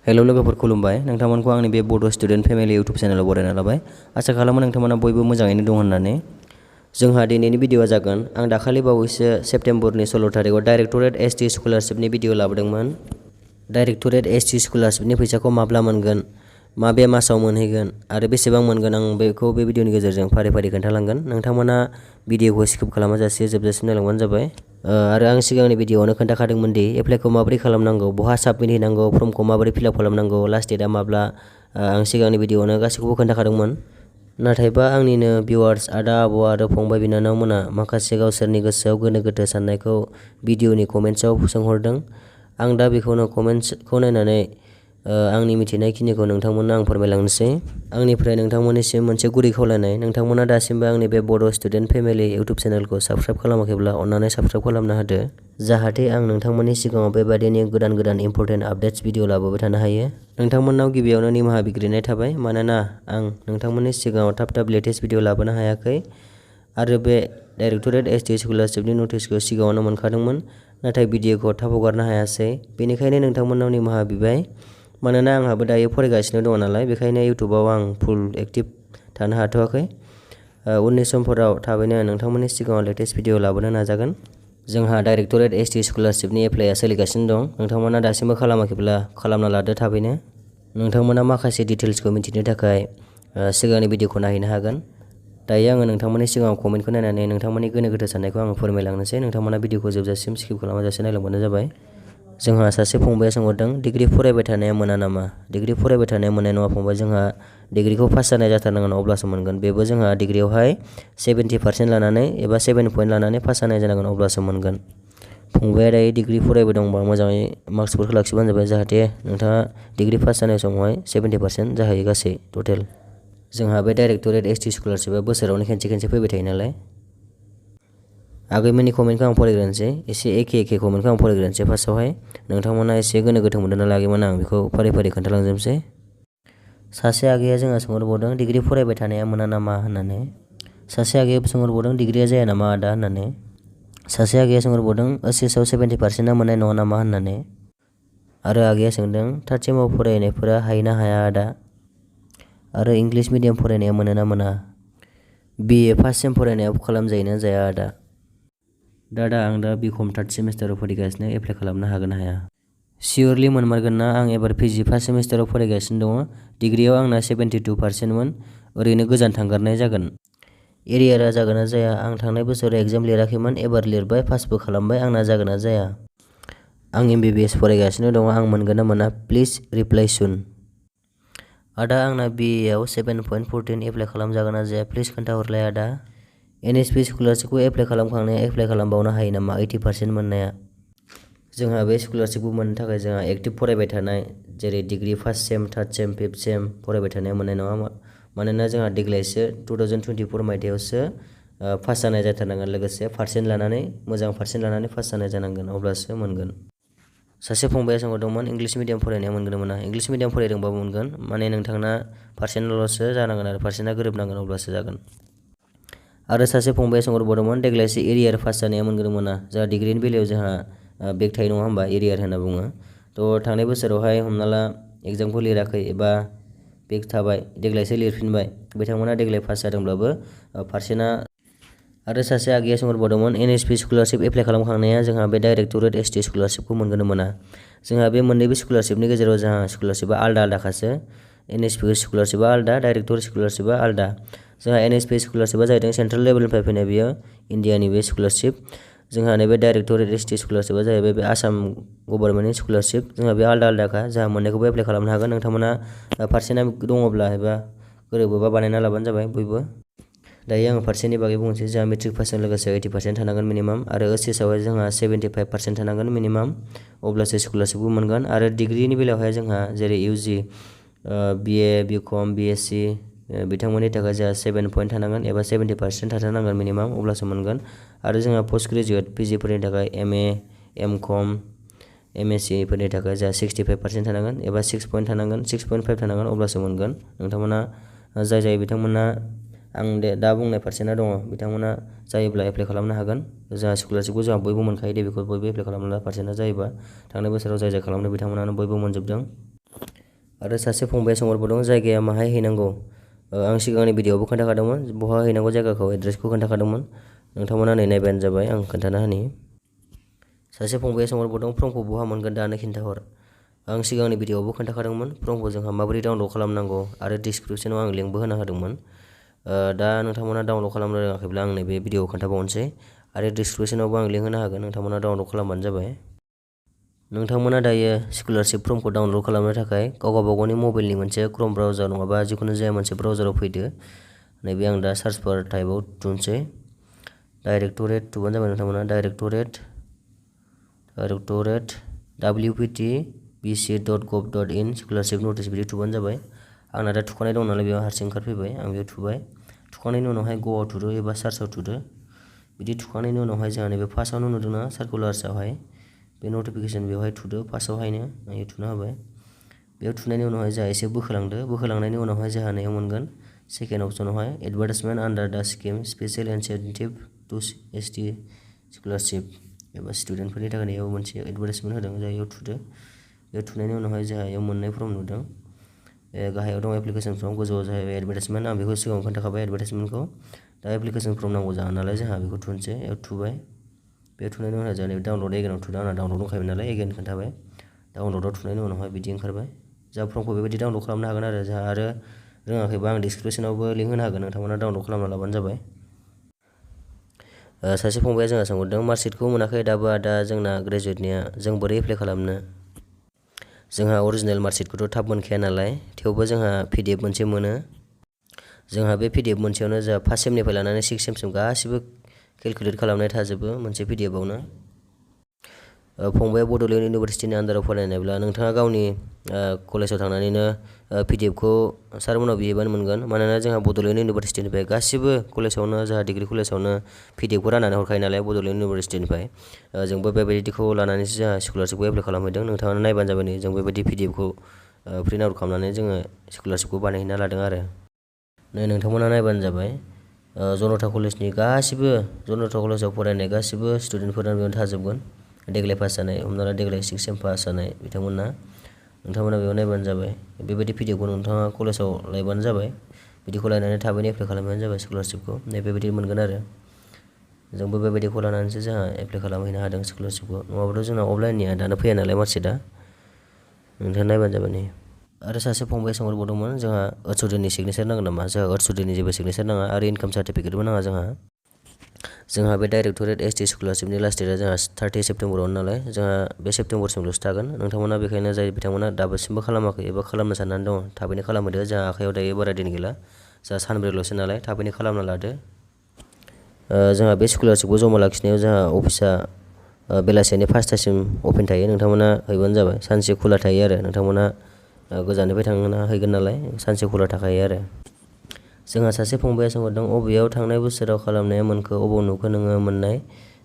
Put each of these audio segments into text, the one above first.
Hello लोगोफोर खुलुमबाय नोंथांमोनखौ आंनि बे बड' स्टुडेन्ट फेमिलि इउटुब चेनेलाव बरायना लाबाय। आसा खालामो नोंथांमोना बयबो मोजाङैनो दं होननानै। जोंहा दिनैनि भिडिअ'आ जागोन आं दाखालि बावैसो सेप्तेम्बरनि 16 थारिखआव डाइरेक्टरेट एसटि स्कलारशिपनि भिडिअ लाबोदोंमोन। डाइरेक्टरेट एसटि स्कलारशिपनि फैसाखौ माब्ला मोनगोन, माबे मासाव मोनहैगोन आरो बेसेबां मोनगोन आं बेखौ बे भिडिअनि गेजेरजों फारि फारि खोन्थालांगोन। नोंथांमोना भिडिअखौ स्किप खालामाजासे जोबजासिम नायलांबानो जाबाय। आरो आं सिगांनि भिडिअआवनो खोन्थाखादोंमोन दि एप्लाइखौ माबोरै खालामनांगौ, बहा साबमिट हैनांगौ, फर्मखौ माबोरै फिलआप खालामनांगौ, लास्ट डेटआ माब्ला, आं सिगांनि भिडिअआवनो गासैखौबो खोन्थाखादोंमोन। नाथायबा आंनिनो भिउवार्स आदा आब' आरो फंबाय बिनानावमोना माखासे गावसोरनि गोसोआव गोनो गोथो साननायखौ भिडिअनि कमेन्ट्सआव सोंहरदों। आं दा बेखौनो कमेन्ट्सखौ नायनानै आंनि मिथिनायखिनिखौ नोंथांमोननो आं फोरमायलांनोसै। आंनिफ्राय नोंथांमोननिसिम मोनसे गुरै खावलायनाय, नोंथांमोना दासिमबो आंनि बे बड' स्टुडेन्ट फेमिलि इउटुब चेनेलखौ साबस्क्राइब खालामाखैब्ला अन्नानै साबस्क्राइब खालामना होदो, जाहाथे आं नोंथांमोननि सिगाङाव बेबादिनो गोदान गोदान इम्परटेन्ट आपडेट्स भिडिअ लाबोबाय थानो हायो। नोंथांमोननाव गिबियावनो निमाहा बिग्रोनाय थाबाय, मानोना आं नोंथांमोननि सिगाङाव थाब थाब लेटेस्ट भिडिअ लाबोनो हायाखै आरो बे डाइरेक्टरेट एसटि स्कलारशिपनि नटिसखौ सिगाङावनो मोनखादोंमोन, नाथाय भिडिअखौ थाब हगारनो हायासै। बेनिखायनो नोंथांमोननाव निमाहा बिबाय, मानोना आंहाबो दायो फरायगासिनो दङ नालाय, बेखायनो इउटुबाव आं फुल एक्टिभ थानो हाथ'वाखै। उननि समफोराव थाबैनो नोंथांमोननि सिगाङाव लेटेस्ट भिडिअ लाबोनो नाजागोन। जोंहा डाइरेक्टरेट एसटि स्कलारशिपनि एप्लाइआ सोलिगासिनो दं। नोंथांमोना दासिमबो खालामाखैब्ला खालामना लादो थाबैनो। नोंथांमोना माखासे डिटेल्सखौ मिथिनो थाखाय सिगांनि भिडिअखौ नायहैनो हागोन। दायो आङो नोंथांमोननि सिगाङाव कमेन्टखौ नायनानै नोंथांमोननि गोनो गोथो साननायखौ आङो फोरमायलांनोसै। नोंथांमोना भिडिअखौ जोबजासिम स्किप खालामाजासे नायलांबानो जाबाय। जोंहा सासे फंबाया सोंहरदों, डिग्री फरायबाय थानाया मोना नामा? डिग्री फरायबाय थानाया मोननाय नङा फंबाय। जोंहा डिग्रीखौ पास जानाय जाथारनांगोन, अब्लासो मोनगोन। बेबो जोंहा डिग्रीयावहाय 70% लानानै एबा 7 पइन्ट लानानै पास जानाय जानांगोन, अब्लासो मोनगोन। फंबाया दायो डिग्री फरायबाय दंबा मोजाङै मार्क्सफोरखौ लाखिबानो जाबाय, जाहाथे नोंथाङा डिग्री पास जानाय समावहाय 70% जाहैयो गासै टटेल। जोंहा बे डाइरेक्टरेट एसटि स्कलारशिपआ बोसोरावनो खेनसे फैबाय थायो नालाय। आगैमोननि कमेन्टखौ आं फरायग्रोनोसै, एसे एखे कमेन्टखौ आं फरायग्रोनोसै फार्स्टआवहाय। नोंथांमोना एसे गोनो गोथो मोनदों नालाय आगैमोना, आं बेखौ फारि फारि खोन्थालांजोबनोसै। सासे आगैया जोंहा सोंहरबावदों, डिग्री फरायबाय थानाया मोना नामा होननानै। सासे आगैया सोंहरबावदों, डिग्रीया जाया नामा आदा होननानै। सासे आगैया सोंहरबावदों, ओइचएसआव 70%आ मोननाय नङा नामा होननानै। आरो आगैया सोंदों, थार्ड सेमाव फरायनायफोरा हायोना हाया आदा? आरो इंलिश मिडियाम फरायनाया मोनो ना मोना? बिए फार्स्ट सेम फरायनायाव खालामजायोना जाया आदा? दादा आं दा बिकम थार्ड सेमिस्टाराव फरायगासिनो, एप्लाइ खालामनो हागोन ना हाया? सियरलि मोनमारगोन ना? आं एबार पिजि फार्स्ट सेमिस्टाराव फरायगासिनो दङ। डिग्रीयाव आंना 72%मोन, ओरैनो गोजान थांगारनाय जागोन। एरियारा जागोन ना जाया? आं थांनाय बोसोराव एगजाम लिराखैमोन, एबार लिरबाय, पासबो खालामबाय, आंना जागोन ना जाया? आं एमबिबिएस फरायगासिनो दङ, आं मोनगोन ना मोना? प्लिज रिप्लाइ सुन। आदा आंना बिएआव 7.14 एप्लाइ खालामजागोन ना जाया? प्लिज खोन्थाहरलाय आदा। एनएसपि स्कलारशिपखौ एप्लाइ खालामखांनाया एप्लाइ खालामबावनो हायो नामा? 80% मोननाया। जोंहा बे स्कलारशिपखौ मोननो थाखाय जोंहा एक्टिभ फरायबाय थानाय, जेरै degree first same, third same, fifth sem फरायबाय थानाया मोननाय नङा। मानोना जोंहा देग्लायसो 2024 मायथाइयावसो पास जानाय जाथारनांगोन, लोगोसे पार्सेन्ट लानानै मोजां पार्सेन्ट लानानै पास जानाय जानांगोन, अब्लासो मोनगोन। सासे फंबाया सोंहरदोंमोन, इंलिश मिडियाम फरायनाया मोनगोन ना मोना? इंलिश मिडियाम फरायदोंबाबो मोनगोन, माने नोंथांना पार्सेन्टल'सो जानांगोन आरो पार्सेन्टआ गोरोबनांगोन, अब्लासो जागोन। आरो सासे फंबाया सोंहरबावदोंमोन, देग्लायसो एरियार पास जानाया मोनगोन ना मोना? जोंहा डिग्रीनि बेलायाव जोंहा बेक थायो नङा होमबा, एरियार होनना बुङो। थ' थांनाय बोसोरावहाय हमना ला एगजामखौ लिराखै एबा बेक थाबाय, देग्लायसो लिरफिनबाय, बिथांमोना देग्लाय पास जादोंब्लाबो पार्सेन्टआ। आरो सासे आगैया सोंहरबावदोंमोन, एनएसपि स्कलारशिप एप्लाइ खालामखांनाया जोंहा बे डाइरेक्टरेट एसटि स्कलारशिपखौ मोनगोन ना मोना? जोंहा बे मोननैबो स्कलारशिपनि गेजेराव जोंहा स्कलारशिपआ आलदा आलदाखासो। एनएसपि स्कलारशिपआ आलदा, डाइरेक्टरेट स्कलारशिपआ आलदा। जोंहा एनएसपि स्कलारशिपआ जाहैदों सेन्ट्रेल लेभेलनिफ्राय फैनाय, बियो इन्डियानि बे स्कलारशिप। जोंहा नैबे डाइरेक्टरेट एसटि स्कलारशिपआ जाहैबाय बे आसाम गभर्नमेन्टनि स्कलारशिप। जोंहा बे आलदा आलदाखा, जोंहा मोननैखौबो एप्लाइ खालामनो हागोन। नोंथांमोना पार्सेन्टआ दङब्ला एबा गोरोबोबा बानायना लाबानो जाबाय बयबो। दायो आङो पार्सेन्टनि बागै बुंनोसै। जोंहा मेट्रिक पासजों लोगोसे 80% थानांगोन मिनिमाम, आरो ओइचएसआवहाय जोंहा 75% थानांगोन मिनिमाम, अब्लासो स्कलारशिपखौ मोनगोन। आरो डिग्रीनि बेलायावहाय जोंहा जेरै इउजि, बिए, बिकम, बिएससि बिथांमोननि थाखाय जोंहा 7 पइन्ट थानांगोन एबा 70% थाथारनांगोन मिनिमाम, अब्लासो मोनगोन। आरो जोंहा पस्ट ग्रेजुवेट पिजिफोरनि थाखाय एमए, एमकम, एमएससिफोरनि थाखाय जोंहा 65% थानांगोन एबा 6 पइन्ट थानांगोन, 6.5 थानांगोन, अब्लासो मोनगोन। नोंथांमोना जाय बिथांमोना आं दा बुंनाय पार्सेन्टआ दङ, बिथांमोना जायोब्ला एप्लाइ खालामनो हागोन। जोंहा स्कलारशिपखौ जोंहा बयबो मोनखायो दे, बेखौ बयबो एप्लाइ खालामनो पार्सेन्टआ जायोबा। थांनाय बोसोराव जाय खालामदों बिथांमोनानो बयबो मोनजोबदों। आरो सासे फंबाया सोंहरबावदों जायगाया माहाय हैनांगौ। आं सिगांनि भिडिअआवबो खोन्थाखादोंमोन बहा हैनांगौ जायगाखौ एड्रेसखौ खोन्थाखादोंमोन। नोंथांमोना नै नायबानो जाबाय आं खोन्थाना होनि। सासे फंबाया सोंहरबावदों फर्मखौ बहा मोनगोन दानो खिन्थाहर। आं सिगांनि भिडिअआवबो खोन्थाखादोंमोन फर्मखौ जोंहा माबोरै डाउनलड खालामनांगौ आरो डिसक्रिपसनाव आं लिंकबो होना होदोंमोन। दा नोंथांमोना डाउनलड खालामनो रोङाखैब्ला आं नैबे भिडिअआव खोन्थाबावनोसै आरो डिसक्रिपसनावबो आं लिंक होना होगोन नोंथांमोना डाउनलड खालामबानो जाबाय। नोंथांमोना दायो स्कलारशिप फर्मखौ डाउनलड खालामनो थाखाय गावबा गावनि मबाइलनि मोनसे क्रोम ब्राउजार नङाबा जिखुनु जाया मोनसे ब्राउजाराव फैदो। नैबे आं दा सार्च बार टाइपआव थुनोसै डाइरेक्टरेट थुबानो जाबाय नोंथांमोना डाइरेक्टरेट wpt.bc.gov.in स्कलारशिप नटिस बिदि थुबानो जाबाय। आंना दा थुखानाय दं नालाय बेयाव हारसिं ओंखारफैबाय आं बेयाव थुबाय। थुखांनायनि उनावहाय ग'आव थुदो एबा सार्चआव थुदो। बिदि थुखांनायनि उनावहाय जोंहा नैबे फार्स्टआवनो नुदोंना सार्कुलार्सआवहाय बे नटिफिकेसन बेवहाय थुदो फार्स्टआवहायनो आं थुना होबाय। बेयाव थुनायनि उनावहाय जोंहा एसे बोखोलांदो बोखोलांनायनि उनावहाय जोंहा नैयाव मोनगोन second अपसनावहाय advertisement under the scheme special incentive to ST scholarship एबा स्टुडेन्टफोरनि थाखाय बेयाव मोनसे एडभार्टाइजमेन्ट होदों जोंहा बेयाव थुदो। बेयाव थुनायनि उनावहाय जोंहा बेयाव मोननै फर्म नुदों। गाहायाव दं एप्लिकेसन फर्म गोजौआव जाहैबाय एडभार्टाइजमेन्ट आं बेखौ सिगाङाव खोन्थाखाबाय एडभार्टाइजमेन्टखौ। दा एप्लिकेसन फर्म नांगौ जाहा नालाय जोंहा बेखौ थुनोसै बेयाव थुबाय। बे थुनायनि उनाव जोंहा डाउनलड एगेनाव थुदों आंना डाउनलड दंखायोमोन नालाय एगेन खोन्थाबाय। डाउनलडआव थुनायनि उनावहाय बिदि ओंखारबाय। जा फर्मखौ बेबायदि डाउनलड खालामनो हागोन आरो जोंहा आरो रोङाखैबा आं डिसक्रिपसनावबो लिंक होनो हागोन नोंथांमोना डाउनलड खालामना लाबानो जाबाय। सासे फंबाया जोंहा सोंहरदों मार्कशिटखौ मोनाखै दाबो आदा जोंना ग्रेजुवेटनिया जों बोरै एप्लाइ खालामनो। जोंहा अरिजिनेल मार्कशिटखौथ' थाब मोनखाया नालाय थेवबो जोंहा PDF मोनसे मोनो। जोंहा बे PDF मोनसेयावनो जोंहा फार्स्ट सेमनिफ्राय लानानै 6 सेमसिम गासिबो केलकुलेट खालामनाय थाजोबो मोनसे PDFआवनो। फंबाया बड'लेण्ड इउनिभारसिटिनि आन्दाराव फरायनायब्ला नोंथाङा गावनि कलेजाव थांनानैनो PDFखौ सारमोननाव बिहैबानो मोनगोन मानोना जोंहा बड'लेण्ड इउनिभारसिटिनिफ्राय गासिबो कलेजावनो जोंहा डिग्रि कलेजावनो PDFखौ राननानै हरखायो नालाय बड'लेण्ड इउनिभारसिटिनिफ्राय। जोंबो बेबायदिखौ लानानैसो जोंहा स्कलारशिपखौ एप्लाइ खालामहैदों नोंथाङा नायबानो जाबाय नै जों बेबायदि PDFखौ प्रिन्ट आउट खालामनानै जोङो स्कलारशिपखौ बानायहैना लादों आरो। नै नोंथांमोना नायबानो जाबाय जनता कलेजनि गासिबो जनता कलेजाव फरायनाय गासिबो स्टुडेन्टफोरानो बेयाव थाजोबगोन। देग्लाय पास जानाय हमना ला देग्लाय 6 सेम पास जानाय नोंथांमोना बेयाव नायबानो जाबाय। बेबायदि PDFखौ नोंथाङा कलेजाव लायबानो जाबाय। बिदिखौ लायनानै थाबैनो एप्लाइ खालामबानो जाबाय स्कलारशिपखौ नै बेबायदि मोनगोन आरो। जोंबो बेबायदिखौ लानानैसो जोंहा एप्लाइ खालामहैनो हादों स्कलारशिपखौ नङाबाथ' जोंना अफलाइननिया दानो फैया नालाय मार्कशिटआ। नोंथाङा नायबानो जाबाय नै। आरो सासे फंबाया सोंहरबावदोंमोन जोंहा ओत्स'दिननि सिगनेसार नांगोन नामा। जोंहा ओत्स'दिननि जेबो सिगनेसार नाङा आरो इनकाम सार्टिफिकेटबो नाङा जोंहा बे डाइरेक्टरेट ST स्कलारशिपनि लास्ट डेटआ जोंहा 30 सेप्तेम्बरावनो नालाय जोंहा बे सेप्तेम्बरसिमल'सो थागोन। नोंथांमोना बेखायनो जाय बिथांमोना दासिमबो खालामाखै एबा खालामनो साननानै दं थाबैनो खालामहोदो जोंहा आखायाव दायो बारा दिन गैला जोंहा सानब्रैल'सो नालाय थाबैनो खालामना लादो। जोंहा बे स्कलारशिपखौ जमा लाखिनायाव जोंहा अफिसा बेलासिनि 5टासिम अपेन थायो नोंथांमोना हैबानो जाबाय सानसे खुला थायो आरो नोंथांमोना गोजाननिफ्राय थांना हैगोन नालाय सानसे खुला थाखायो आरो। जोंहा सासे फंबाया सोंहरदों अबेयाव थांनाय बोसोराव खालामनाया मोनखो अबाव नुखो नोङो मोननाय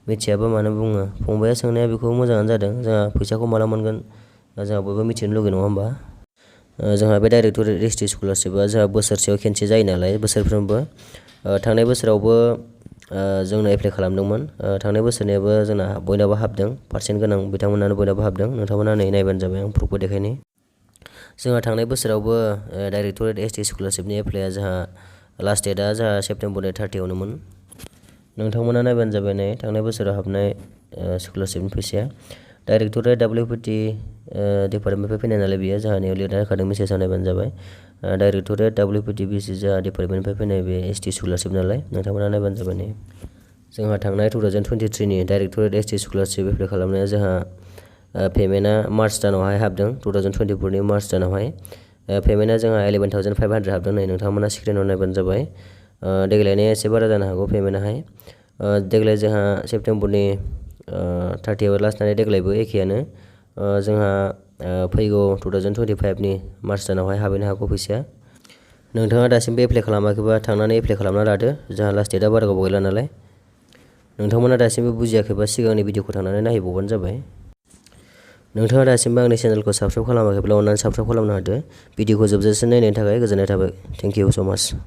मिथियाबा मानो बुङो। फंबाया सोंनाया बेखौ मोजाङानो जादों जोंहा फैसाखौ माला मोनगोन जोंहा बयबो मिथिनो लुगैयो नङा होमबा। जोंहा बे डाइरेक्टरेट ST स्कलारशिपआ जोंहा बोसोरसेयाव खेनसे जायो नालाय बोसोरफ्रोमबो। थांनाय बोसोरावबो जोंनो एप्लाइ खालामदोंमोन थांनाय बोसोरनियाबो जोंना बयनाबो हाबदों पारसेन्ट गोनां बिथांमोनानो बयनाबो हाबदों नोंथांमोना नै नायबानो जाबाय आं प्रुफखौ देखायनि। जोंहा थांनाय बोसोरावबो डाइरेक्टरेट ST स्कलारशिपनि एप्लाइआ जोंहा लास्ट डेटआ जोंहा सेप्तेम्बरनि 30आवनोमोन। नोंथांमोना नायबानो जाबाय नै थांनाय बोसोराव हाबनाय स्कलारशिपनि फैसाया डाइरेक्टरेट WPT डिपार्टमेन्टनिफ्राय फैनाय नालाय बियो जोंहा नेयाव लिरना होखादों मेसेजाव नायबानो जाबाय। डाइरेक्टरेट WPT BC जोंहा डिपार्टमेन्टनिफ्राय फैनाय बे ST स्कलारशिप नालाय नोंथांमोना नायबानो जाबाय नै। जोंहा थांनाय 2023नि डाइरेक्टरेट ST स्कलारशिप एप्लाइ खालामनाया जोंहा पेमेन्टआ मार्च दानावहाय हाबदों 2024नि मार्च दानावहाय पेमेन्टआ जोंहा 11,500 हाबदों नै नोंथांमोना स्क्रिनाव नायबानो जाबाय। देग्लायनिया एसे बारा जानो हागौ पेमेन्टआहाय देग्लाय जोंहा सेप्तेम्बरनि 30आव लास्ट नालाय देग्लायबो एखेयानो जोंहा फैगौ 2025नि मार्च दानावहाय हाबहैनो हागौ फैसाया। नोंथाङा दासिमबो एप्लाइ खालामाखैबा थांनानै एप्लाइ खालामना लादो जोंहा लास्ट डेटआ बारा गोबाव गैला नालाय। नोंथांमोना दासिमबो बुजियाखैबा सिगांनि भिडिअखौ थांनानै नायहैबावबानो जाबाय। नोंथाङा दासिमबो आंनि चेनेलखौ साबस्क्राइब खालामाखैब्ला अननानै साबस्क्राइब खालामना होदो। भिडिअखौ जोबजासिम नायनायनि थाखाय गोजोननाय थाबाय। थेंक इउ स' माच।